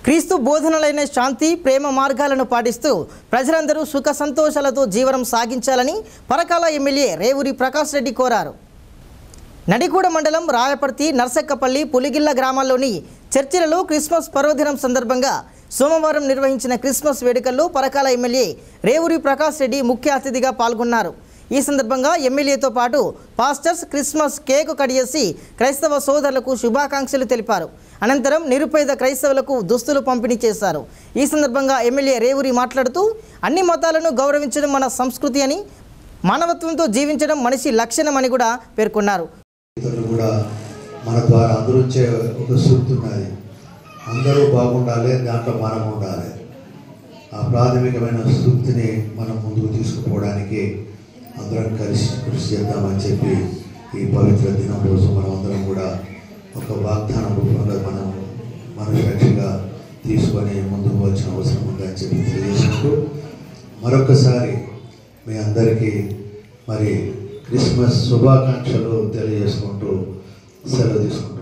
క్రీస్తు బోధనలైన శాంతి ప్రేమ మార్గాలను పాటిస్తూ ప్రజలందరూ సుఖ సంతోషాలతో జీవనం సాగించాలని పరకాల ఎమ్మెల్యే రేవూరి ప్రకాష్ రెడ్డి కోరారు. నడికూడ మండలం రాయపర్తి, నర్సక్కపల్లి, పులిగిల్ల గ్రామాల్లోని చర్చిలలో క్రిస్మస్ పర్వదినం సందర్భంగా సోమవారం నిర్వహించిన క్రిస్మస్ వేడుకల్లో పరకాల ఎమ్మెల్యే రేవూరి ప్రకాష్ రెడ్డి ముఖ్య అతిథిగా పాల్గొన్నారు. ఈ సందర్భంగా ఎమ్మెల్యేతో పాటు పాస్టర్స్ క్రిస్మస్ కేక్ కట్ చేసి క్రైస్తవ సోదరులకు శుభాకాంక్షలు తెలిపారు. అనంతరం నిరుపేద క్రైస్తవులకు దుస్తులు పంపిణీ చేశారు. ఈ సందర్భంగా ఎమ్మెల్యే రేవూరి మాట్లాడుతూ అన్ని మతాలను గౌరవించడం మన సంస్కృతి అని, మానవత్వంతో జీవించడం మనిషి లక్షణమని కూడా పేర్కొన్నారు. మన ద్వారా అందరొచ్చే ఒక సూక్తి ఉన్నది, అందరూ బాగుండాలి, దాంట్లో మనం ఉండాలి. ఆ ప్రాథమికమైన సూక్తిని మనం ముందుకు తీసుకుపోవడానికి అందరం కలిసి కృషి చేద్దామని చెప్పి ఈ పవిత్ర దినం రోజు మనం అందరం కూడా ఒక వాగ్దానం రూపంలో మనం మనసాక్షిగా తీసుకొని ముందుకు వచ్చిన అవసరం ఉందని చెప్పి తెలియజేసుకుంటూ మరొకసారి మీ అందరికీ మరి క్రిస్మస్ శుభాకాంక్షలు తెలియజేసుకుంటూ సెలవు తీసుకుంటాం.